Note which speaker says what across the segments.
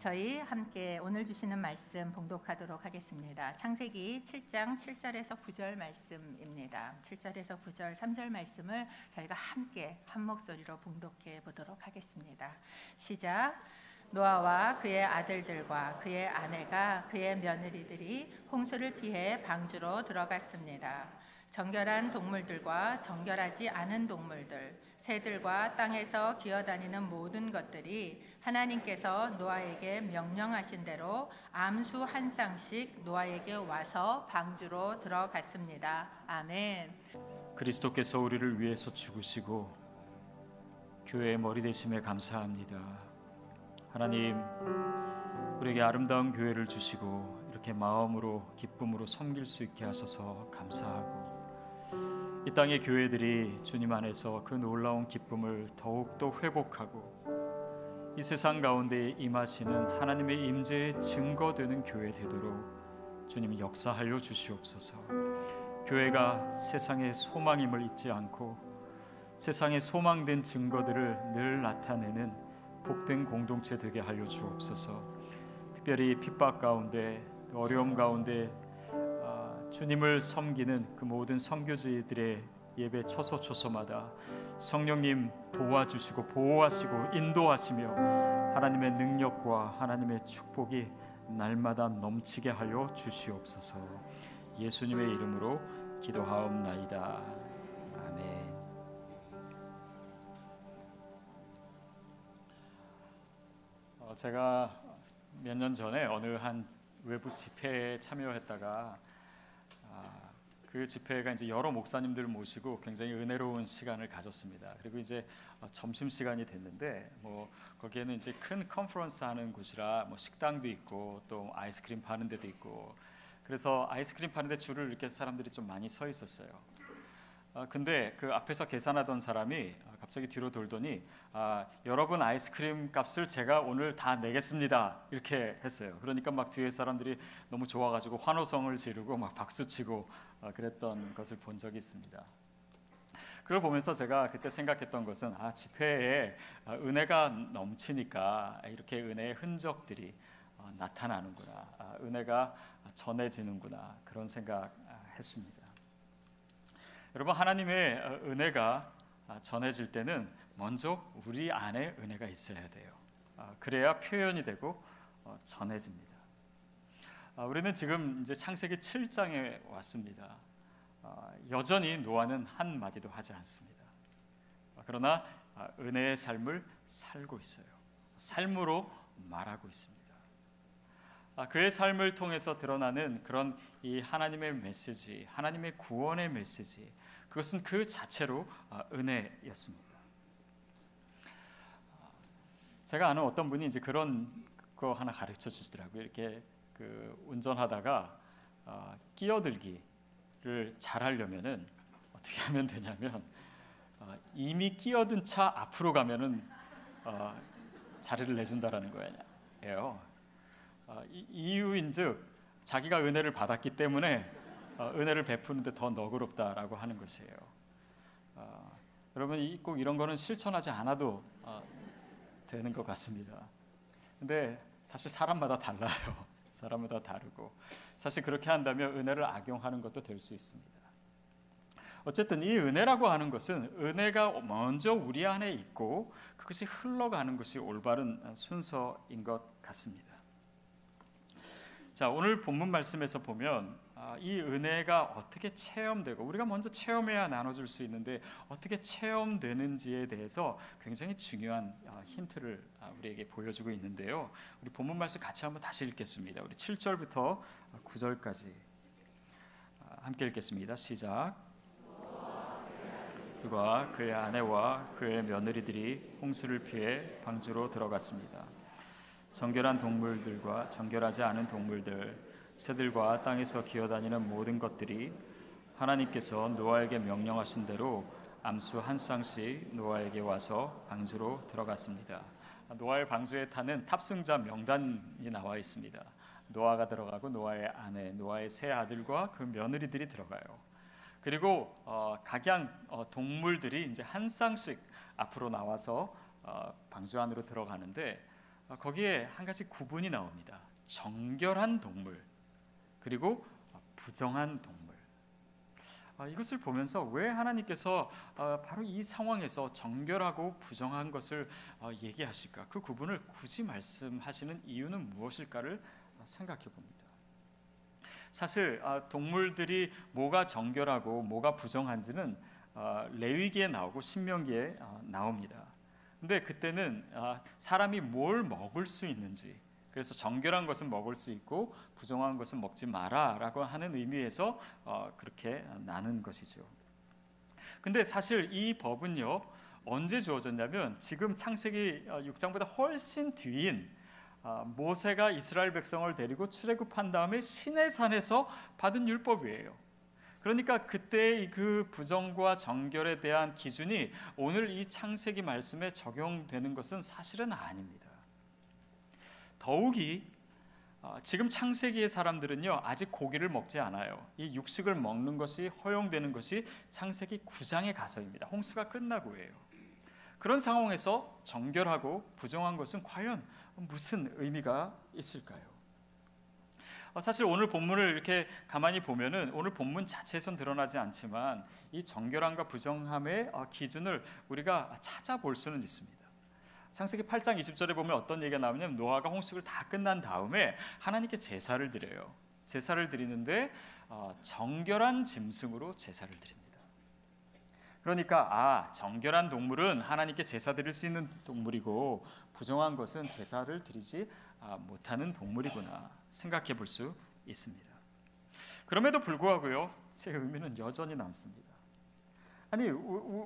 Speaker 1: 저희 함께 오늘 주시는 말씀 봉독하도록 하겠습니다. 창세기 7장 7절에서 9절 말씀입니다. 7절에서 9절 3절 말씀을 저희가 함께 한 목소리로 봉독해 보도록 하겠습니다. 시작. 노아와 그의 아들들과 그의 아내가 그의 며느리들이 홍수를 피해 방주로 들어갔습니다. 정결한 동물들과 정결하지 않은 동물들, 새들과 땅에서 기어다니는 모든 것들이 하나님께서 노아에게 명령하신 대로 암수 한 쌍씩 노아에게 와서 방주로 들어갔습니다. 아멘.
Speaker 2: 그리스도께서 우리를 위해서 죽으시고 교회의 머리 되심에 감사합니다. 하나님, 우리에게 아름다운 교회를 주시고 이렇게 마음으로 기쁨으로 섬길 수 있게 하셔서 감사하고, 이 땅의 교회들이 주님 안에서 그 놀라운 기쁨을 더욱더 회복하고 이 세상 가운데 임하시는 하나님의 임재의 증거되는 교회 되도록 주님이 역사하여 주시옵소서. 교회가 세상의 소망임을 잊지 않고 세상의 소망된 증거들을 늘 나타내는 복된 공동체 되게 하여 주옵소서. 특별히 핍박 가운데, 어려움 가운데 주님을 섬기는 그 모든 선교지들의 예배 처소처소마다 성령님 도와주시고 보호하시고 인도하시며 하나님의 능력과 하나님의 축복이 날마다 넘치게 하여 주시옵소서. 예수님의 이름으로 기도하옵나이다. 아멘. 제가 몇 년 전에 어느 한 외부 집회에 참여했다가 그 집회가 이제 여러 목사님들을 모시고 굉장히 은혜로운 시간을 가졌습니다. 그리고 이제 점심 시간이 됐는데 거기에는 이제 큰 컨퍼런스 하는 곳이라 식당도 있고 또 아이스크림 파는 데도 있고, 그래서 아이스크림 파는 데 줄을 이렇게 사람들이 좀 많이 서 있었어요. 근데 그 앞에서 계산하던 사람이 갑자기 뒤로 돌더니 여러분 아이스크림 값을 제가 오늘 다 내겠습니다 이렇게 했어요. 그러니까 막 뒤에 사람들이 너무 좋아가지고 환호성을 지르고 막 박수치고 그랬던 것을 본 적이 있습니다. 그걸 보면서 제가 그때 생각했던 것은 집회에 은혜가 넘치니까 이렇게 은혜의 흔적들이 나타나는구나, 은혜가 전해지는구나, 그런 생각했습니다. 여러분, 하나님의 은혜가 전해질 때는 먼저 우리 안에 은혜가 있어야 돼요. 그래야 표현이 되고 전해집니다. 우리는 지금 이제 창세기 7장에 왔습니다. 여전히 노아는 한 마디도 하지 않습니다. 그러나 은혜의 삶을 살고 있어요. 삶으로 말하고 있습니다. 그의 삶을 통해서 드러나는 그런 이 하나님의 메시지, 하나님의 구원의 메시지, 그것은 그 자체로 은혜였습니다. 제가 아는 어떤 분이 이제 그런 거 하나 가르쳐 주시더라고요. 이렇게 운전하다가 끼어들기를 잘하려면은 어떻게 하면 되냐면 이미 끼어든 차 앞으로 가면은 자리를 내준다라는 거예요. 이유인즉 자기가 은혜를 받았기 때문에 은혜를 베푸는데 더 너그럽다라고 하는 것이에요. 여러분, 꼭 이런 거는 실천하지 않아도 되는 것 같습니다. 근데 사실 사람마다 달라요. 사람마다 다르고, 사실 그렇게 한다면 은혜를 악용하는 것도 될 수 있습니다. 어쨌든 이 은혜라고 하는 것은 은혜가 먼저 우리 안에 있고 그것이 흘러가는 것이 올바른 순서인 것 같습니다. 자, 오늘 본문 말씀에서 보면 이 은혜가 어떻게 체험되고, 우리가 먼저 체험해야 나눠줄 수 있는데 어떻게 체험되는지에 대해서 굉장히 중요한 힌트를 우리에게 보여주고 있는데요. 우리 본문 말씀 같이 한번 다시 읽겠습니다. 우리 7절부터 9절까지 함께 읽겠습니다. 시작. 그가 그의 아내와 그의 며느리들이 홍수를 피해 방주로 들어갔습니다. 정결한 동물들과 정결하지 않은 동물들, 새들과 땅에서 기어다니는 모든 것들이 하나님께서 노아에게 명령하신 대로 암수 한 쌍씩 노아에게 와서 방주로 들어갔습니다. 노아의 방주에 타는 탑승자 명단이 나와 있습니다. 노아가 들어가고 노아의 아내, 노아의 세 아들과 그 며느리들이 들어가요. 그리고 각양 동물들이 이제 한 쌍씩 앞으로 나와서 방주 안으로 들어가는데 거기에 한 가지 구분이 나옵니다. 정결한 동물 그리고 부정한 동물. 이것을 보면서 왜 하나님께서 바로 이 상황에서 정결하고 부정한 것을 얘기하실까? 그 구분을 굳이 말씀하시는 이유는 무엇일까를 생각해 봅니다. 사실 동물들이 뭐가 정결하고 뭐가 부정한지는 레위기에 나오고 신명기에 나옵니다. 근데 그때는 사람이 뭘 먹을 수 있는지, 그래서 정결한 것은 먹을 수 있고 부정한 것은 먹지 마라라고 하는 의미에서 그렇게 나눈 것이죠. 근데 사실 이 법은요, 언제 주어졌냐면 지금 창세기 6장보다 훨씬 뒤인 모세가 이스라엘 백성을 데리고 출애굽한 다음에 시내산에서 받은 율법이에요. 그러니까 그때 그 부정과 정결에 대한 기준이 오늘 이 창세기 말씀에 적용되는 것은 사실은 아닙니다. 더욱이 지금 창세기의 사람들은요, 아직 고기를 먹지 않아요. 이 육식을 먹는 것이 허용되는 것이 창세기 9장에 가서입니다. 홍수가 끝나고예요. 그런 상황에서 정결하고 부정한 것은 과연 무슨 의미가 있을까요? 사실 오늘 본문을 이렇게 가만히 보면은 오늘 본문 자체에선 드러나지 않지만 이 정결함과 부정함의 기준을 우리가 찾아볼 수는 있습니다. 창세기 8장 20절에 보면 어떤 얘기가 나오냐면 노아가 홍수를 다 끝난 다음에 하나님께 제사를 드려요. 제사를 드리는데 정결한 짐승으로 제사를 드립니다. 그러니까 정결한 동물은 하나님께 제사 드릴 수 있는 동물이고 부정한 것은 제사를 드리지 못하는 동물이구나 생각해 볼 수 있습니다. 그럼에도 불구하고요, 제 의미는 여전히 남습니다. 아니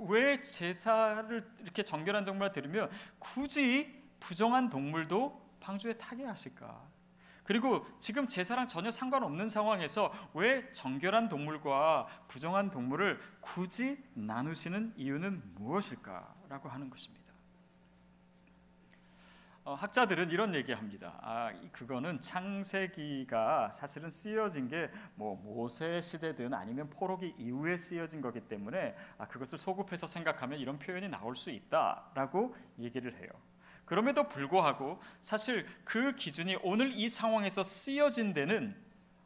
Speaker 2: 왜 제사를 이렇게 정결한 동물을 드리면 굳이 부정한 동물도 방주에 타게 하실까? 그리고 지금 제사랑 전혀 상관없는 상황에서 왜 정결한 동물과 부정한 동물을 굳이 나누시는 이유는 무엇일까라고 하는 것입니다. 학자들은 이런 얘기합니다. 그거는 창세기가 사실은 쓰여진 게 모세 시대든 아니면 포로기 이후에 쓰여진 거기 때문에 그것을 소급해서 생각하면 이런 표현이 나올 수 있다라고 얘기를 해요. 그럼에도 불구하고 사실 그 기준이 오늘 이 상황에서 쓰여진 데는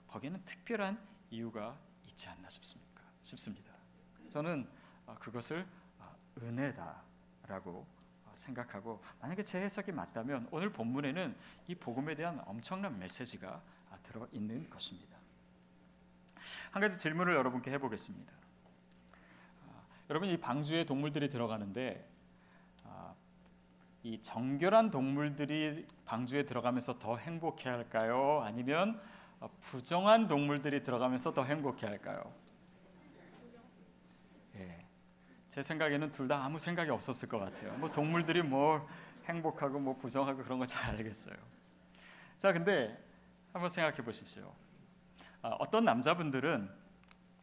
Speaker 2: 거기에는 특별한 이유가 있지 않나 싶습니다. 저는 그것을 은혜다라고 생각하고, 만약에 제 해석이 맞다면 오늘 본문에는 이 복음에 대한 엄청난 메시지가 들어있는 것입니다. 한 가지 질문을 여러분께 해보겠습니다. 여러분, 이 방주에 동물들이 들어가는데 이 정결한 동물들이 방주에 들어가면서 더 행복해 할까요? 아니면 부정한 동물들이 들어가면서 더 행복해 할까요? 제 생각에는 둘 다 아무 생각이 없었을 것 같아요. 동물들이 뭘 행복하고 부정하고 그런 거 잘 알겠어요. 자, 근데 한번 생각해 보십시오. 어떤 남자분들은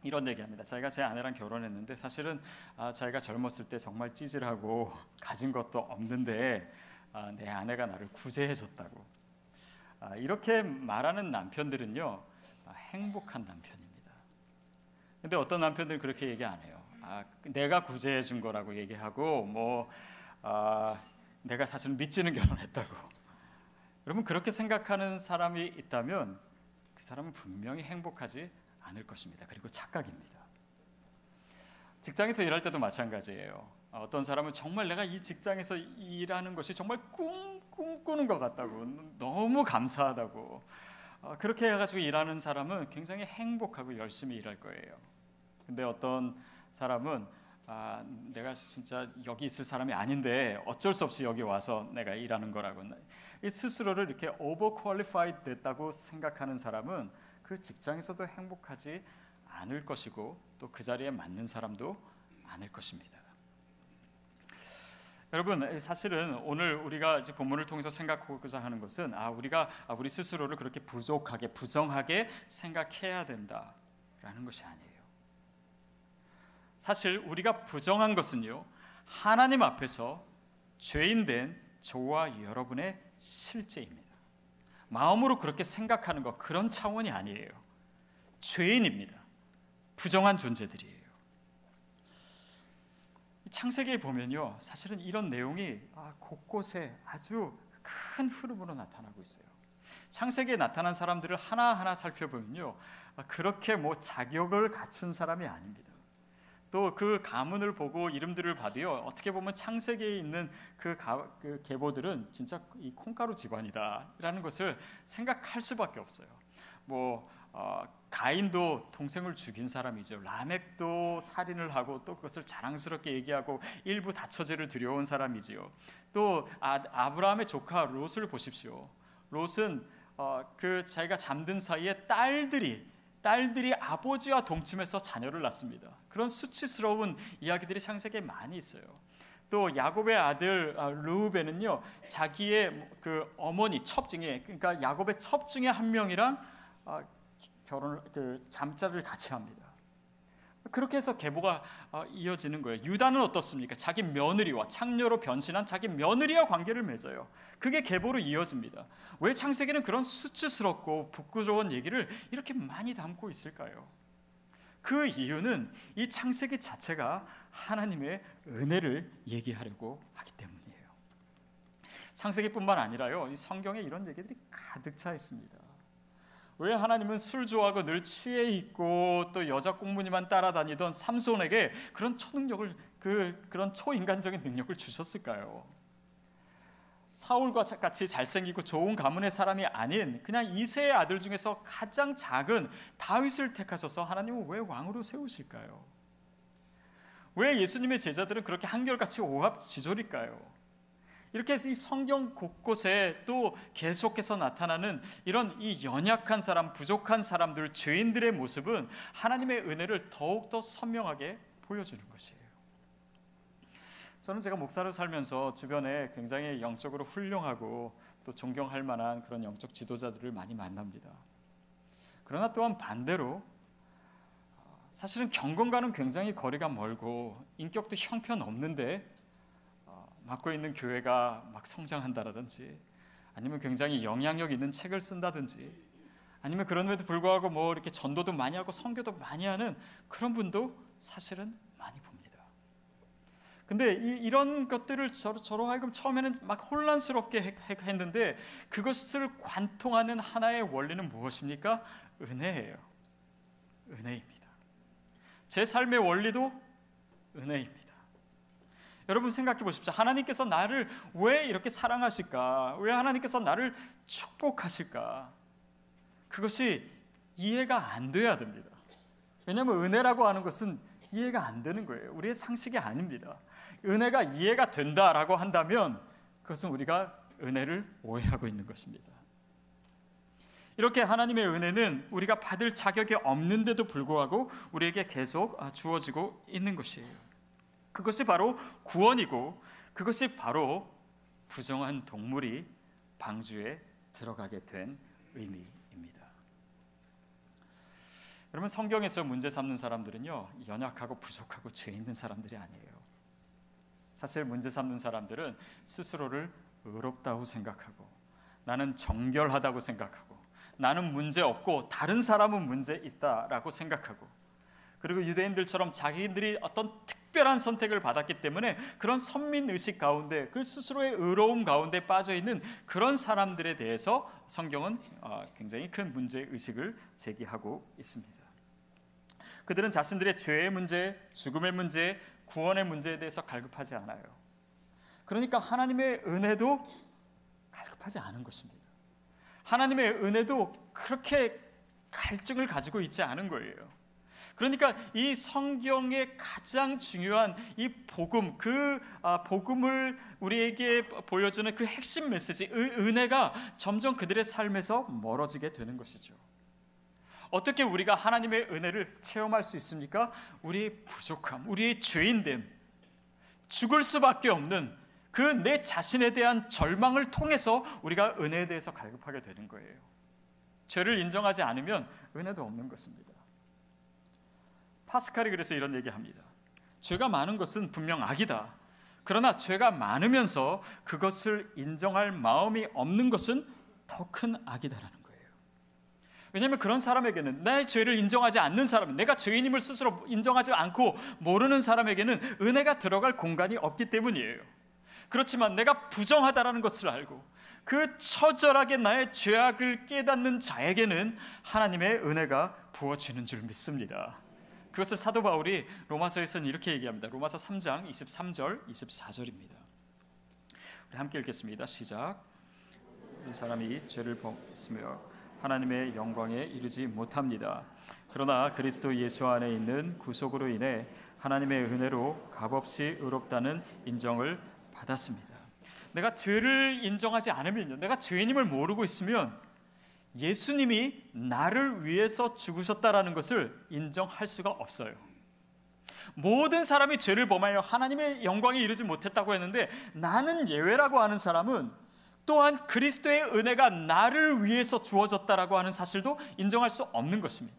Speaker 2: 이런 얘기합니다. 자기가 제 아내랑 결혼했는데 사실은 자기가 젊었을 때 정말 찌질하고 가진 것도 없는데 내 아내가 나를 구제해줬다고. 이렇게 말하는 남편들은요, 행복한 남편입니다. 근데 어떤 남편들은 그렇게 얘기 안 해요. 내가 구제해 준 거라고 얘기하고 내가 사실 미치는 결혼했다고. 여러분, 그렇게 생각하는 사람이 있다면 그 사람은 분명히 행복하지 않을 것입니다. 그리고 착각입니다. 직장에서 일할 때도 마찬가지예요. 어떤 사람은 정말 내가 이 직장에서 일하는 것이 정말 꿈꾸는 것 같다고, 너무 감사하다고, 그렇게 해가지고 일하는 사람은 굉장히 행복하고 열심히 일할 거예요. 근데 어떤 사람은 내가 진짜 여기 있을 사람이 아닌데 어쩔 수 없이 여기 와서 내가 일하는 거라고, 이 스스로를 이렇게 오버퀄리파이드 됐다고 생각하는 사람은 그 직장에서도 행복하지 않을 것이고 또 그 자리에 맞는 사람도 않을 것입니다. 여러분, 사실은 오늘 우리가 이제 본문을 통해서 생각하고자 하는 것은 우리가 우리 스스로를 그렇게 부족하게 부정하게 생각해야 된다라는 것이 아니에요. 사실 우리가 부정한 것은요, 하나님 앞에서 죄인된 저와 여러분의 실제입니다. 마음으로 그렇게 생각하는 것, 그런 차원이 아니에요. 죄인입니다. 부정한 존재들이에요. 창세기에 보면요, 사실은 이런 내용이 곳곳에 아주 큰 흐름으로 나타나고 있어요. 창세기에 나타난 사람들을 하나하나 살펴보면요, 그렇게 자격을 갖춘 사람이 아닙니다. 또 그 가문을 보고 이름들을 봐도요, 어떻게 보면 창세기에 있는 그 계보들은 진짜 이 콩가루 집안이다라는 것을 생각할 수밖에 없어요. 가인도 동생을 죽인 사람이죠. 라멕도 살인을 하고 또 그것을 자랑스럽게 얘기하고 일부 다처제를 들여온 사람이지요. 또 아브라함의 조카 롯을 보십시오. 롯은 자기가 잠든 사이에 딸들이 아버지와 동침해서 자녀를 낳습니다. 그런 수치스러운 이야기들이 창세기에 많이 있어요. 또 야곱의 아들 르우벤은요, 자기의 그 어머니 첩중에, 그러니까 야곱의 첩중에 한 명이랑 잠자리를 같이 합니다. 그렇게 해서 계보가 이어지는 거예요. 유다는 어떻습니까? 자기 며느리와 창녀로 변신한 자기 며느리와 관계를 맺어요. 그게 계보로 이어집니다. 왜 창세기는 그런 수치스럽고 부끄러운 얘기를 이렇게 많이 담고 있을까요? 그 이유는 이 창세기 자체가 하나님의 은혜를 얘기하려고 하기 때문이에요. 창세기뿐만 아니라요, 이 성경에 이런 얘기들이 가득 차 있습니다. 왜 하나님은 술 좋아하고 늘 취해 있고 또 여자 꽁무니만 따라다니던 삼손에게 그런 초능력을, 그런 초인간적인 능력을 주셨을까요? 사울과 같이 잘생기고 좋은 가문의 사람이 아닌 그냥 이새의 아들 중에서 가장 작은 다윗을 택하셔서 하나님은 왜 왕으로 세우실까요? 왜 예수님의 제자들은 그렇게 한결같이 오합지졸일까요? 이렇게 해서 이 성경 곳곳에 또 계속해서 나타나는 이런 이 연약한 사람, 부족한 사람들, 죄인들의 모습은 하나님의 은혜를 더욱더 선명하게 보여주는 것이에요. 저는 제가 목사를 살면서 주변에 굉장히 영적으로 훌륭하고 또 존경할 만한 그런 영적 지도자들을 많이 만납니다. 그러나 또한 반대로 사실은 경건과는 굉장히 거리가 멀고 인격도 형편없는데 맡고 있는 교회가 막 성장한다라든지, 아니면 굉장히 영향력 있는 책을 쓴다든지, 아니면 그런데도 불구하고 이렇게 전도도 많이 하고 선교도 많이 하는 그런 분도 사실은 많이 봅니다. 근데 이런 것들을 저로 하여금 처음에는 막 혼란스럽게 했는데, 그것을 관통하는 하나의 원리는 무엇입니까? 은혜예요. 은혜입니다. 제 삶의 원리도 은혜입니다. 여러분 생각해 보십시오. 하나님께서 나를 왜 이렇게 사랑하실까? 왜 하나님께서 나를 축복하실까? 그것이 이해가 안 돼야 됩니다. 왜냐하면 은혜라고 하는 것은 이해가 안 되는 거예요. 우리의 상식이 아닙니다. 은혜가 이해가 된다라고 한다면 그것은 우리가 은혜를 오해하고 있는 것입니다. 이렇게 하나님의 은혜는 우리가 받을 자격이 없는데도 불구하고 우리에게 계속 주어지고 있는 것이에요. 그것이 바로 구원이고, 그것이 바로 부정한 동물이 방주에 들어가게 된 의미입니다. 여러분, 성경에서 문제 삼는 사람들은요, 연약하고 부족하고 죄 있는 사람들이 아니에요. 사실 문제 삼는 사람들은 스스로를 의롭다고 생각하고, 나는 정결하다고 생각하고, 나는 문제 없고 다른 사람은 문제 있다라고 생각하고, 그리고 유대인들처럼 자기들이 어떤 특별한 선택을 받았기 때문에 그런 선민의식 가운데, 그 스스로의 의로움 가운데 빠져있는 그런 사람들에 대해서 성경은 굉장히 큰 문제의식을 제기하고 있습니다. 그들은 자신들의 죄의 문제, 죽음의 문제, 구원의 문제에 대해서 갈급하지 않아요. 그러니까 하나님의 은혜도 갈급하지 않은 것입니다. 하나님의 은혜도 그렇게 갈증을 가지고 있지 않은 거예요. 그러니까 이 성경의 가장 중요한 이 복음, 복음을 우리에게 보여주는 그 핵심 메시지, 은혜가 점점 그들의 삶에서 멀어지게 되는 것이죠. 어떻게 우리가 하나님의 은혜를 체험할 수 있습니까? 우리의 부족함, 우리의 죄인됨, 죽을 수밖에 없는 그 내 자신에 대한 절망을 통해서 우리가 은혜에 대해서 갈급하게 되는 거예요. 죄를 인정하지 않으면 은혜도 없는 것입니다. 파스칼이 그래서 이런 얘기합니다. 죄가 많은 것은 분명 악이다. 그러나 죄가 많으면서 그것을 인정할 마음이 없는 것은 더 큰 악이다라는 거예요. 왜냐하면 그런 사람에게는, 나의 죄를 인정하지 않는 사람, 내가 죄인임을 스스로 인정하지 않고 모르는 사람에게는 은혜가 들어갈 공간이 없기 때문이에요. 그렇지만 내가 부정하다라는 것을 알고, 그 처절하게 나의 죄악을 깨닫는 자에게는 하나님의 은혜가 부어지는 줄 믿습니다. 그것을 사도 바울이 로마서에서는 이렇게 얘기합니다. 로마서 3장 23절 24절입니다. 우리 함께 읽겠습니다. 시작. 이 사람이 죄를 범했으며 하나님의 영광에 이르지 못합니다. 그러나 그리스도 예수 안에 있는 구속으로 인해 하나님의 은혜로 값없이 의롭다는 인정을 받았습니다. 내가 죄를 인정하지 않으면요, 내가 죄인임을 모르고 있으면 예수님이 나를 위해서 죽으셨다라는 것을 인정할 수가 없어요. 모든 사람이 죄를 범하여 하나님의 영광에 이르지 못했다고 했는데, 나는 예외라고 하는 사람은 또한 그리스도의 은혜가 나를 위해서 주어졌다라고 하는 사실도 인정할 수 없는 것입니다.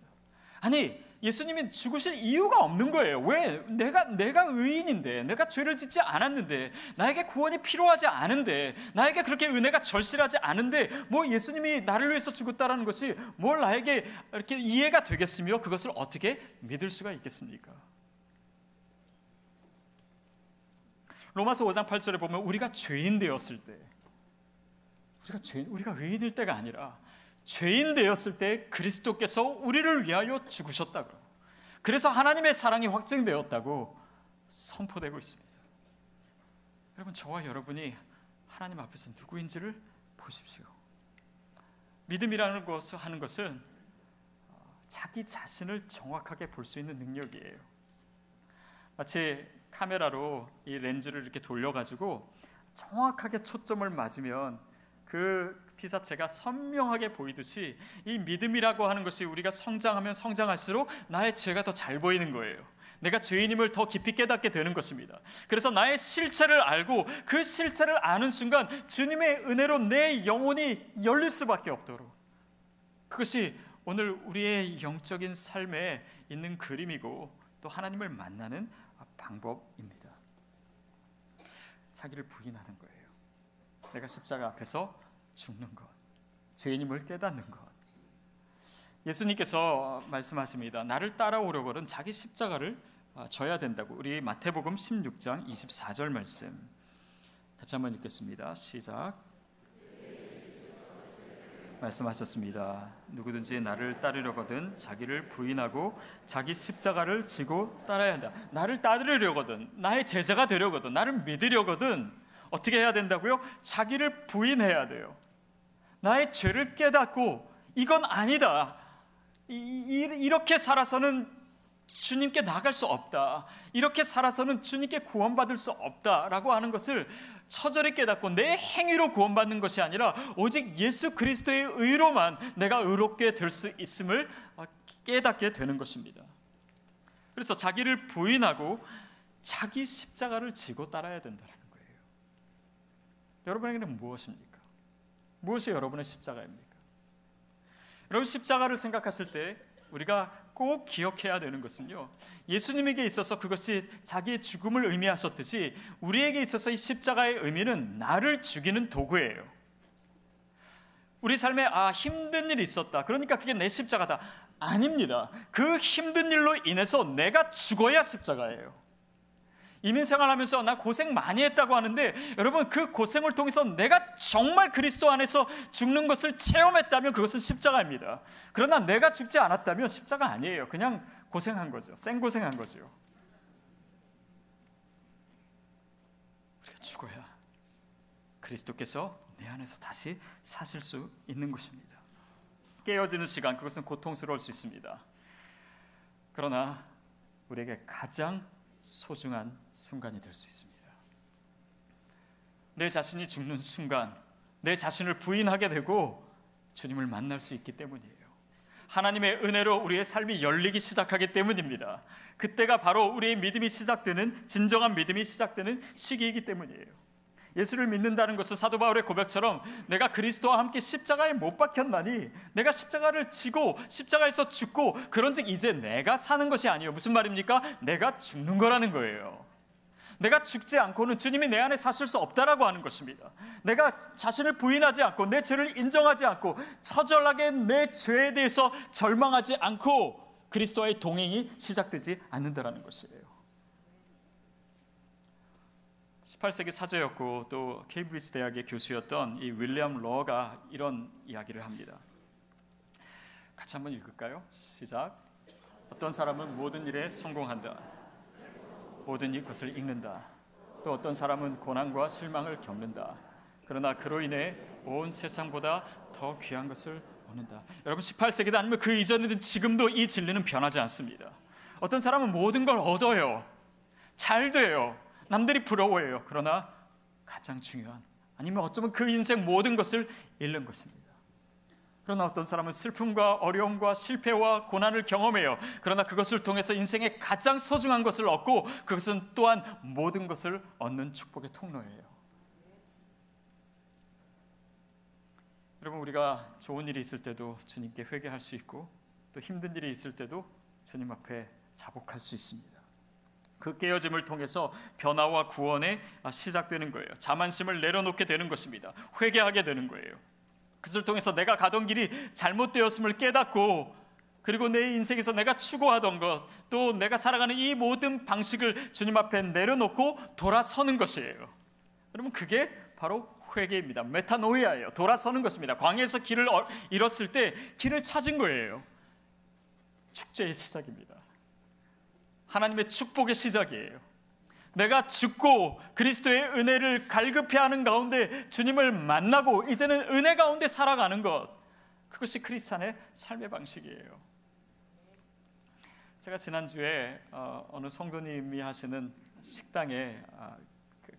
Speaker 2: 아니, 예수님이 죽으실 이유가 없는 거예요. 왜? 내가 의인인데, 내가 죄를 짓지 않았는데, 나에게 구원이 필요하지 않은데, 나에게 그렇게 은혜가 절실하지 않은데 뭐 예수님이 나를 위해서 죽었다라는 것이 뭘 나에게 이렇게 이해가 되겠으며 그것을 어떻게 믿을 수가 있겠습니까? 로마서 5장 8절에 보면 우리가 죄인 되었을 때, 우리가 의인일 때가 아니라 죄인 되었을 때 그리스도께서 우리를 위하여 죽으셨다고, 그래서 하나님의 사랑이 확증되었다고 선포되고 있습니다. 여러분, 저와 여러분이 하나님 앞에서 누구인지를 보십시오. 믿음이라는 것을 하는 것은 자기 자신을 정확하게 볼 수 있는 능력이에요. 마치 카메라로 이 렌즈를 이렇게 돌려가지고 정확하게 초점을 맞으면 그 피사체가 선명하게 보이듯이, 이 믿음이라고 하는 것이 우리가 성장하면 성장할수록 나의 죄가 더 잘 보이는 거예요. 내가 죄인임을 더 깊이 깨닫게 되는 것입니다. 그래서 나의 실체를 알고 그 실체를 아는 순간 주님의 은혜로 내 영혼이 열릴 수밖에 없도록, 그것이 오늘 우리의 영적인 삶에 있는 그림이고 또 하나님을 만나는 방법입니다. 자기를 부인하는 거예요. 내가 십자가 앞에서 죽는 것, 죄인임을 깨닫는 것. 예수님께서 말씀하십니다. 나를 따라오려거든 자기 십자가를 져야 된다고. 우리 마태복음 16장 24절 말씀 같이 한번 읽겠습니다. 시작. 말씀하셨습니다. 누구든지 나를 따르려거든 자기를 부인하고 자기 십자가를 지고 따라야 한다. 나를 따르려거든, 나의 제자가 되려거든, 나를 믿으려거든 어떻게 해야 된다고요? 자기를 부인해야 돼요. 나의 죄를 깨닫고 이건 아니다, 이렇게 살아서는 주님께 나아갈 수 없다, 이렇게 살아서는 주님께 구원받을 수 없다라고 하는 것을 처절히 깨닫고 내 행위로 구원받는 것이 아니라 오직 예수 그리스도의 의로만 내가 의롭게 될 수 있음을 깨닫게 되는 것입니다. 그래서 자기를 부인하고 자기 십자가를 지고 따라야 된다는 거예요. 여러분에게는 무엇입니까? 무엇이 여러분의 십자가입니까? 여러분, 십자가를 생각하실 때 우리가 꼭 기억해야 되는 것은요, 예수님에게 있어서 그것이 자기의 죽음을 의미하셨듯이 우리에게 있어서 이 십자가의 의미는 나를 죽이는 도구예요. 우리 삶에 힘든 일이 있었다, 그러니까 그게 내 십자가다. 아닙니다. 그 힘든 일로 인해서 내가 죽어야 십자가예요. 이민생활하면서 나 고생 많이 했다고 하는데, 여러분, 그 고생을 통해서 내가 정말 그리스도 안에서 죽는 것을 체험했다면 그것은 십자가입니다. 그러나 내가 죽지 않았다면 십자가 아니에요. 그냥 고생한 거죠. 생고생한 거죠. 우리가 죽어야 그리스도께서 내 안에서 다시 사실 수 있는 것입니다. 깨어지는 시간, 그것은 고통스러울 수 있습니다. 그러나 우리에게 가장 소중한 순간이 될 수 있습니다. 내 자신이 죽는 순간, 내 자신을 부인하게 되고 주님을 만날 수 있기 때문이에요. 하나님의 은혜로 우리의 삶이 열리기 시작하기 때문입니다. 그때가 바로 우리의 믿음이 시작되는, 진정한 믿음이 시작되는 시기이기 때문이에요. 예수를 믿는다는 것은 사도 바울의 고백처럼 내가 그리스도와 함께 십자가에 못 박혔나니 내가 십자가를 지고 십자가에서 죽고 그런즉 이제 내가 사는 것이 아니에요. 무슨 말입니까? 내가 죽는 거라는 거예요. 내가 죽지 않고는 주님이 내 안에 사실 수 없다라고 하는 것입니다. 내가 자신을 부인하지 않고 내 죄를 인정하지 않고 처절하게 내 죄에 대해서 절망하지 않고 그리스도와의 동행이 시작되지 않는다라는 것이에요. 18세기 사제였고 또 케임브리지 대학의 교수였던 이 윌리엄 러가 이런 이야기를 합니다. 같이 한번 읽을까요? 시작. 어떤 사람은 모든 일에 성공한다. 모든 것을 읽는다. 또 어떤 사람은 고난과 실망을 겪는다. 그러나 그로 인해 온 세상보다 더 귀한 것을 얻는다. 여러분 18세기도 아니면 그 이전이든 지금도 이 진리는 변하지 않습니다. 어떤 사람은 모든 걸 얻어요. 잘 돼요. 남들이 부러워해요. 그러나 가장 중요한, 아니면 어쩌면 그 인생 모든 것을 잃는 것입니다. 그러나 어떤 사람은 슬픔과 어려움과 실패와 고난을 경험해요. 그러나 그것을 통해서 인생의 가장 소중한 것을 얻고 그것은 또한 모든 것을 얻는 축복의 통로예요. 여러분, 우리가 좋은 일이 있을 때도 주님께 회개할 수 있고 또 힘든 일이 있을 때도 주님 앞에 자복할 수 있습니다. 그 깨어짐을 통해서 변화와 구원에 시작되는 거예요. 자만심을 내려놓게 되는 것입니다. 회개하게 되는 거예요. 그것을 통해서 내가 가던 길이 잘못되었음을 깨닫고, 그리고 내 인생에서 내가 추구하던 것, 또 내가 살아가는 이 모든 방식을 주님 앞에 내려놓고 돌아서는 것이에요. 여러분, 그게 바로 회개입니다. 메타노이아예요. 돌아서는 것입니다. 광야에서 길을 잃었을 때 길을 찾은 거예요. 축제의 시작입니다. 하나님의 축복의 시작이에요. 내가 죽고 그리스도의 은혜를 갈급해 하는 가운데 주님을 만나고 이제는 은혜 가운데 살아가는 것, 그것이 크리스찬의 삶의 방식이에요. 제가 지난주에 어느 성도님이 하시는 식당에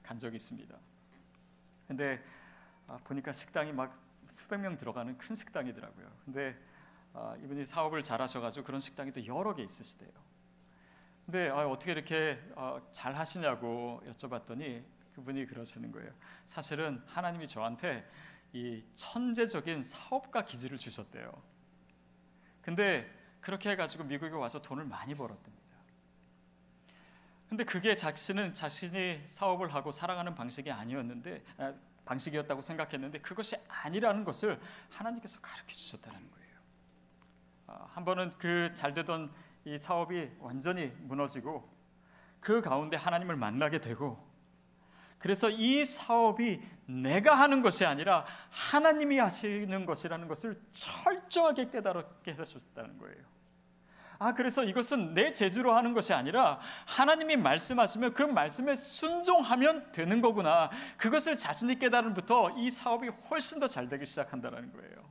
Speaker 2: 간 적이 있습니다. 근데 보니까 식당이 막 수백 명 들어가는 큰 식당이더라고요. 근데 이분이 사업을 잘 하셔가지고 그런 식당이 또 여러 개 있으시대요. 근데 어떻게 이렇게 잘 하시냐고 여쭤봤더니 그분이 그러시는 거예요. 사실은 하나님이 저한테 이 천재적인 사업가 기질을 주셨대요. 근데 그렇게 해가지고 미국에 와서 돈을 많이 벌었답니다. 근데 그게 자신이 사업을 하고 살아가는 방식이었다고 생각했는데 그것이 아니라는 것을 하나님께서 가르쳐 주셨다는 거예요. 한 번은 그 잘 되던 이 사업이 완전히 무너지고 그 가운데 하나님을 만나게 되고, 그래서 이 사업이 내가 하는 것이 아니라 하나님이 하시는 것이라는 것을 철저하게 깨닫게 해주셨다는 거예요. 그래서 이것은 내 재주로 하는 것이 아니라 하나님이 말씀하시면 그 말씀에 순종하면 되는 거구나, 그것을 자신이 깨달음부터 이 사업이 훨씬 더 잘 되기 시작한다는 거예요.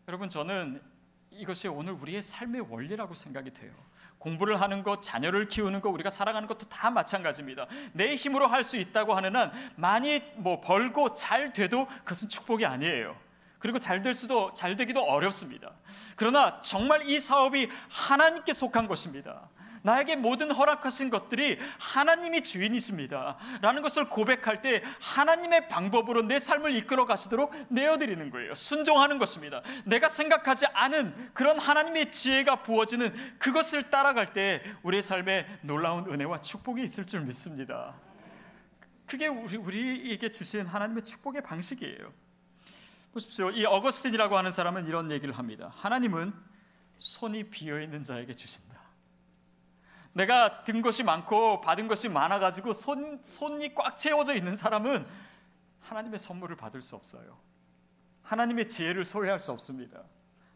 Speaker 2: 여러분, 저는 이것이 오늘 우리의 삶의 원리라고 생각이 돼요. 공부를 하는 것, 자녀를 키우는 것, 우리가 살아가는 것도 다 마찬가지입니다. 내 힘으로 할 수 있다고 하는 한 많이 벌고 잘 돼도 그것은 축복이 아니에요. 그리고 잘 되기도 어렵습니다. 그러나 정말 이 사업이 하나님께 속한 것입니다. 나에게 모든 허락하신 것들이 하나님이 주인이십니다 라는 것을 고백할 때 하나님의 방법으로 내 삶을 이끌어 가시도록 내어드리는 거예요. 순종하는 것입니다. 내가 생각하지 않은 그런 하나님의 지혜가 부어지는 그것을 따라갈 때 우리의 삶에 놀라운 은혜와 축복이 있을 줄 믿습니다. 그게 우리에게 주신 하나님의 축복의 방식이에요. 보십시오. 이 어거스틴이라고 하는 사람은 이런 얘기를 합니다. 하나님은 손이 비어있는 자에게 주신다. 내가 든 것이 많고 받은 것이 많아가지고 손이 꽉 채워져 있는 사람은 하나님의 선물을 받을 수 없어요. 하나님의 지혜를 소유할 수 없습니다.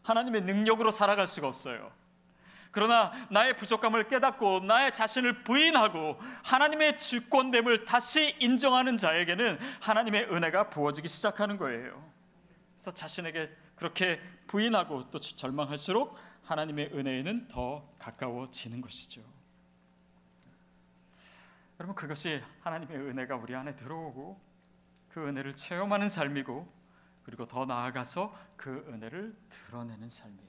Speaker 2: 하나님의 능력으로 살아갈 수가 없어요. 그러나 나의 부족함을 깨닫고 나의 자신을 부인하고 하나님의 주권됨을 다시 인정하는 자에게는 하나님의 은혜가 부어지기 시작하는 거예요. 그래서 자신에게 그렇게 부인하고 또 절망할수록 하나님의 은혜에는 더 가까워지는 것이죠. 여러분, 그것이 하나님의 은혜가 우리 안에 들어오고 그 은혜를 체험하는 삶이고, 그리고 더 나아가서 그 은혜를 드러내는 삶이에요.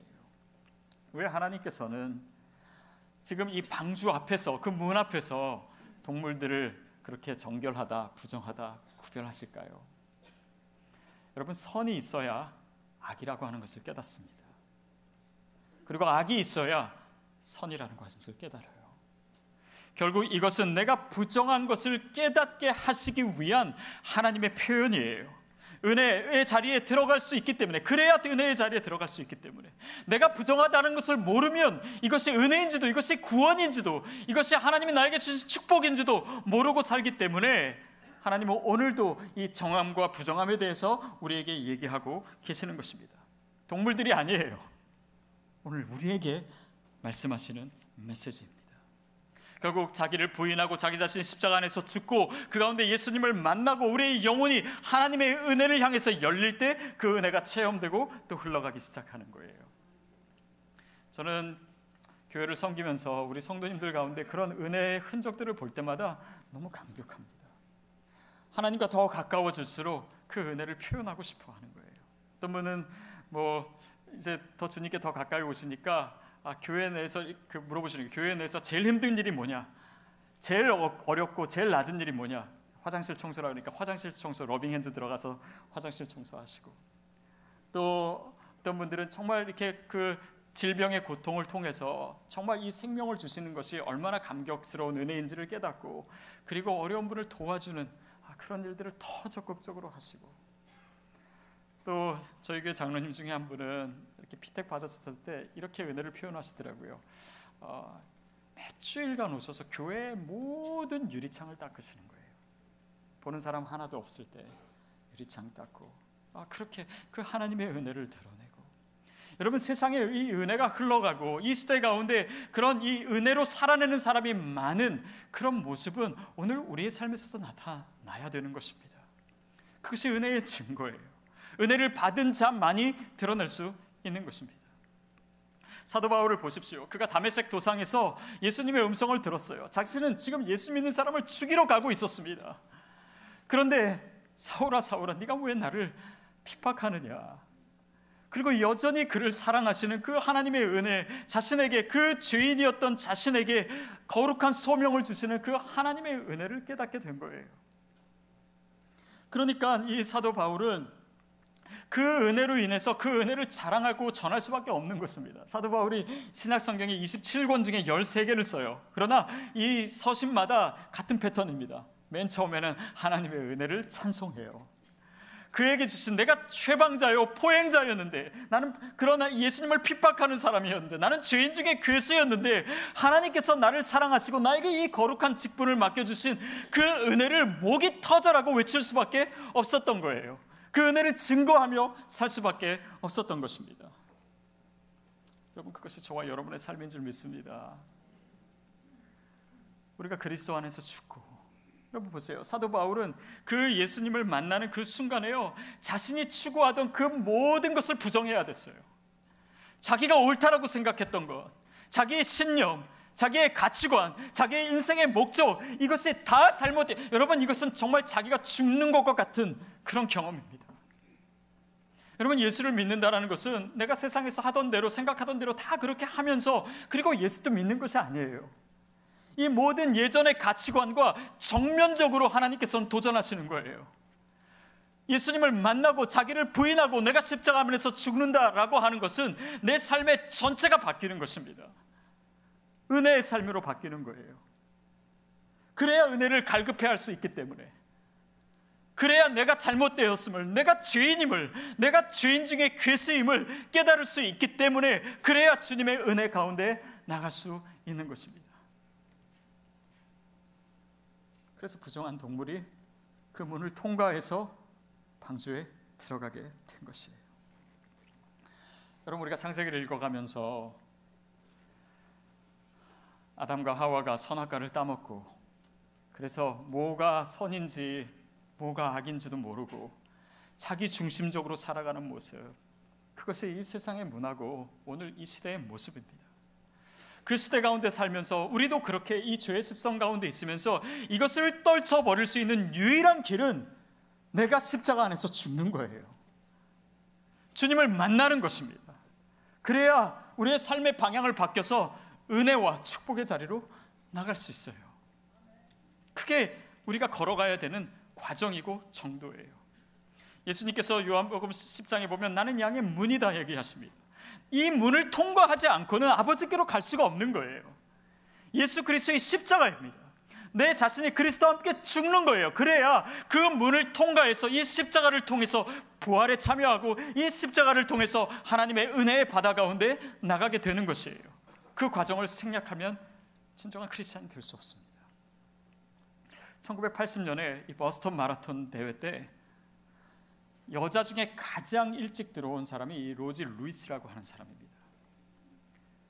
Speaker 2: 왜 하나님께서는 지금 이 방주 앞에서, 그 문 앞에서 동물들을 그렇게 정결하다, 부정하다 구별하실까요? 여러분, 선이 있어야 악이라고 하는 것을 깨닫습니다. 그리고 악이 있어야 선이라는 것을 깨달아요. 결국 이것은 내가 부정한 것을 깨닫게 하시기 위한 하나님의 표현이에요. 은혜의 자리에 들어갈 수 있기 때문에, 그래야 은혜의 자리에 들어갈 수 있기 때문에, 내가 부정하다는 것을 모르면 이것이 은혜인지도, 이것이 구원인지도, 이것이 하나님이 나에게 주신 축복인지도 모르고 살기 때문에 하나님은 오늘도 이 정함과 부정함에 대해서 우리에게 얘기하고 계시는 것입니다. 동물들이 아니에요. 오늘 우리에게 말씀하시는 메시지입니다. 결국 자기를 부인하고 자기 자신이 십자가 안에서 죽고 그 가운데 예수님을 만나고 우리의 영혼이 하나님의 은혜를 향해서 열릴 때 그 은혜가 체험되고 또 흘러가기 시작하는 거예요. 저는 교회를 섬기면서 우리 성도님들 가운데 그런 은혜의 흔적들을 볼 때마다 너무 감격합니다. 하나님과 더 가까워질수록 그 은혜를 표현하고 싶어 하는 거예요. 어떤 분은 이제 더 주님께 더 가까이 오시니까 교회 내에서 물어보시는 게, 교회 내에서 제일 힘든 일이 뭐냐, 제일 어렵고 제일 낮은 일이 뭐냐, 화장실 청소라 그러니까 화장실 청소, 러빙핸드 들어가서 화장실 청소하시고, 또 어떤 분들은 정말 이렇게 그 질병의 고통을 통해서 정말 이 생명을 주시는 것이 얼마나 감격스러운 은혜인지를 깨닫고, 그리고 어려운 분을 도와주는 그런 일들을 더 적극적으로 하시고, 또 저희 교회 장로님 중에 한 분은 이렇게 피택 받았을 때 이렇게 은혜를 표현하시더라고요. 매 주일간 오셔서 교회의 모든 유리창을 닦으시는 거예요. 보는 사람 하나도 없을 때 유리창 닦고, 그렇게 그 하나님의 은혜를 드러내고, 여러분, 세상에 이 은혜가 흘러가고 이 시대 가운데 그런 이 은혜로 살아내는 사람이 많은 그런 모습은 오늘 우리의 삶에서도 나타나야 되는 것입니다. 그것이 은혜의 증거예요. 은혜를 받은 자만이 드러낼 수 있는 것입니다. 사도 바울을 보십시오. 그가 다메섹 도상에서 예수님의 음성을 들었어요. 자신은 지금 예수 믿는 사람을 죽이러 가고 있었습니다. 그런데 사울아 사울아, 네가 왜 나를 핍박하느냐. 그리고 여전히 그를 사랑하시는 그 하나님의 은혜, 자신에게, 그 죄인이었던 자신에게 거룩한 소명을 주시는 그 하나님의 은혜를 깨닫게 된 거예요. 그러니까 이 사도 바울은 그 은혜로 인해서 그 은혜를 자랑하고 전할 수밖에 없는 것입니다. 사도 바울이 신약성경에 27권 중에 13개를 써요. 그러나 이 서신마다 같은 패턴입니다. 맨 처음에는 하나님의 은혜를 찬송해요. 그에게 주신, 내가 최방자요 포행자였는데, 나는 그러나 예수님을 핍박하는 사람이었는데, 나는 죄인 중에 괴수였는데 하나님께서 나를 사랑하시고 나에게 이 거룩한 직분을 맡겨주신 그 은혜를 목이 터져라고 외칠 수밖에 없었던 거예요. 그 은혜를 증거하며 살 수밖에 없었던 것입니다. 여러분, 그것이 저와 여러분의 삶인 줄 믿습니다. 우리가 그리스도 안에서 죽고, 여러분 보세요. 사도 바울은 그 예수님을 만나는 그 순간에요, 자신이 추구하던 그 모든 것을 부정해야 됐어요. 자기가 옳다라고 생각했던 것, 자기의 신념, 자기의 가치관, 자기의 인생의 목적, 이것이 다 잘못돼. 여러분, 이것은 정말 자기가 죽는 것과 같은 그런 경험입니다. 여러분, 예수를 믿는다는 것은 내가 세상에서 하던 대로, 생각하던 대로 다 그렇게 하면서, 그리고 예수도 믿는 것이 아니에요. 이 모든 예전의 가치관과 정면적으로 하나님께서는 도전하시는 거예요. 예수님을 만나고 자기를 부인하고 내가 십자가 안에서 죽는다라고 하는 것은 내 삶의 전체가 바뀌는 것입니다. 은혜의 삶으로 바뀌는 거예요. 그래야 은혜를 갈급해할 수 있기 때문에, 그래야 내가 잘못되었음을, 내가 죄인임을, 내가 죄인 중에 괴수임을 깨달을 수 있기 때문에, 그래야 주님의 은혜 가운데 나갈 수 있는 것입니다. 그래서 부정한 동물이 그 문을 통과해서 방주에 들어가게 된 것이에요. 여러분, 우리가 창세기를 읽어가면서 아담과 하와가 선악과를 따먹고, 그래서 뭐가 선인지 뭐가 악인지도 모르고 자기 중심적으로 살아가는 모습, 그것이 이 세상의 문화고 오늘 이 시대의 모습입니다. 그 시대 가운데 살면서 우리도 그렇게 이 죄의 습성 가운데 있으면서 이것을 떨쳐버릴 수 있는 유일한 길은 내가 십자가 안에서 죽는 거예요. 주님을 만나는 것입니다. 그래야 우리의 삶의 방향을 바뀌어서 은혜와 축복의 자리로 나갈 수 있어요. 그게 우리가 걸어가야 되는 과정이고 정도예요. 예수님께서 요한복음 10장에 보면 나는 양의 문이다 얘기하십니다. 이 문을 통과하지 않고는 아버지께로 갈 수가 없는 거예요. 예수 그리스도의 십자가입니다. 내 자신이 그리스도와 함께 죽는 거예요. 그래야 그 문을 통과해서 이 십자가를 통해서 부활에 참여하고 이 십자가를 통해서 하나님의 은혜의 바다 가운데 나가게 되는 것이에요. 그 과정을 생략하면 진정한 크리스찬이 될 수 없습니다. 1980년에 이 버스턴 마라톤 대회 때 여자 중에 가장 일찍 들어온 사람이 이 로지 루이스라고 하는 사람입니다.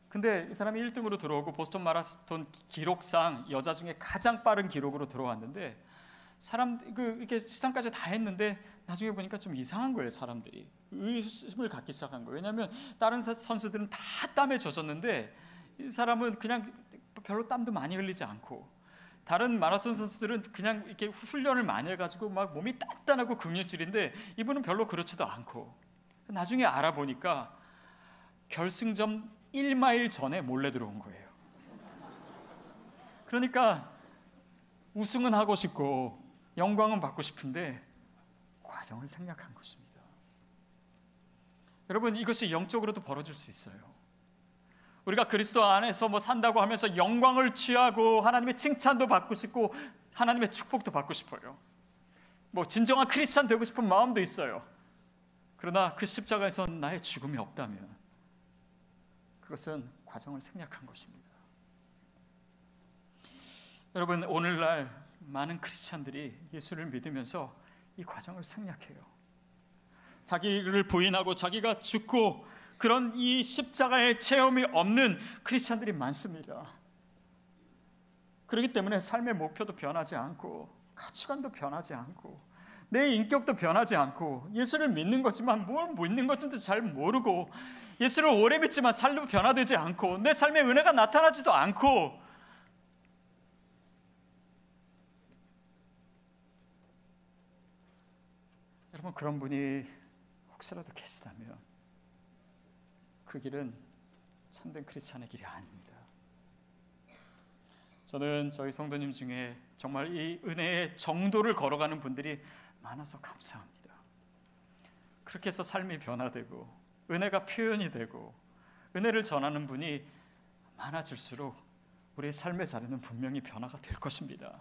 Speaker 2: 근데 이 사람이 1등으로 들어오고 보스턴 마라톤 기록상 여자 중에 가장 빠른 기록으로 들어왔는데 이렇게 시상까지 다 했는데 나중에 보니까 좀 이상한 거예요. 사람들이 의심을 갖기 시작한 거예요. 왜냐하면 다른 선수들은 다 땀에 젖었는데 이 사람은 그냥 별로 땀도 많이 흘리지 않고, 다른 마라톤 선수들은 그냥 이렇게 훈련을 많이 해가지고 막 몸이 단단하고 근육질인데 이분은 별로 그렇지도 않고, 나중에 알아보니까 결승점 1마일 전에 몰래 들어온 거예요. 그러니까 우승은 하고 싶고 영광은 받고 싶은데 과정을 생략한 것입니다. 여러분, 이것이 영적으로도 벌어질 수 있어요. 우리가 그리스도 안에서 산다고 하면서 영광을 취하고 하나님의 칭찬도 받고 싶고 하나님의 축복도 받고 싶어요. 진정한 크리스찬 되고 싶은 마음도 있어요. 그러나 그 십자가에서 나의 죽음이 없다면 그것은 과정을 생략한 것입니다. 여러분, 오늘날 많은 크리스찬들이 예수를 믿으면서 이 과정을 생략해요. 자기를 부인하고 자기가 죽고 그런 이 십자가의 체험이 없는 크리스찬들이 많습니다. 그렇기 때문에 삶의 목표도 변하지 않고 가치관도 변하지 않고 내 인격도 변하지 않고 예수를 믿는 거지만 뭘 믿는 것인지 잘 모르고 예수를 오래 믿지만 삶도 변화되지 않고 내 삶에 은혜가 나타나지도 않고, 여러분, 그런 분이 혹시라도 계시다면 그 길은 참된 크리스찬의 길이 아닙니다. 저는 저희 성도님 중에 정말 이 은혜의 정도를 걸어가는 분들이 많아서 감사합니다. 그렇게 해서 삶이 변화되고 은혜가 표현이 되고 은혜를 전하는 분이 많아질수록 우리의 삶의 자리는 분명히 변화가 될 것입니다.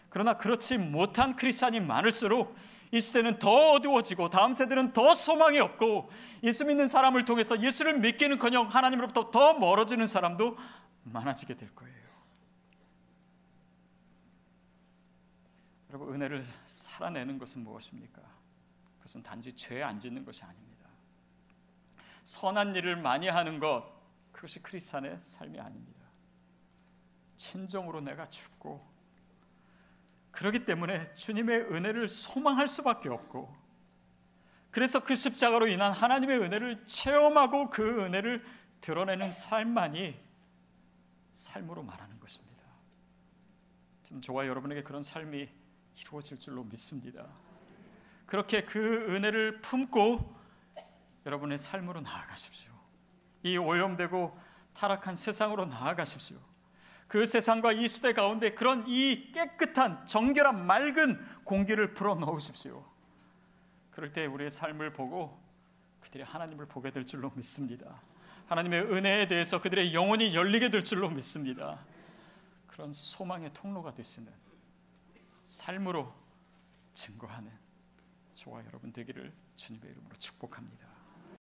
Speaker 2: 그러나 그렇지 못한 크리스찬이 많을수록 이 시대는 더 어두워지고 다음 세대는 더 소망이 없고 예수 믿는 사람을 통해서 예수를 믿기는커녕 하나님으로부터 더 멀어지는 사람도 많아지게 될 거예요. 여러분, 은혜를 살아내는 것은 무엇입니까? 그것은 단지 죄 안 짓는 것이 아닙니다. 선한 일을 많이 하는 것, 그것이 크리스찬의 삶이 아닙니다. 친정으로 내가 죽고, 그렇기 때문에 주님의 은혜를 소망할 수밖에 없고, 그래서 그 십자가로 인한 하나님의 은혜를 체험하고 그 은혜를 드러내는 삶만이 삶으로 말하는 것입니다. 저는 저와 여러분에게 그런 삶이 이루어질 줄로 믿습니다. 그렇게 그 은혜를 품고 여러분의 삶으로 나아가십시오. 이 오염되고 타락한 세상으로 나아가십시오. 그 세상과 이 시대 가운데 그런 이 깨끗한 정결한 맑은 공기를 불어넣으십시오. 그럴 때 우리의 삶을 보고 그들이 하나님을 보게 될 줄로 믿습니다. 하나님의 은혜에 대해서 그들의 영혼이 열리게 될 줄로 믿습니다. 그런 소망의 통로가 되시는 삶으로 증거하는 저와 여러분 되기를 주님의 이름으로 축복합니다.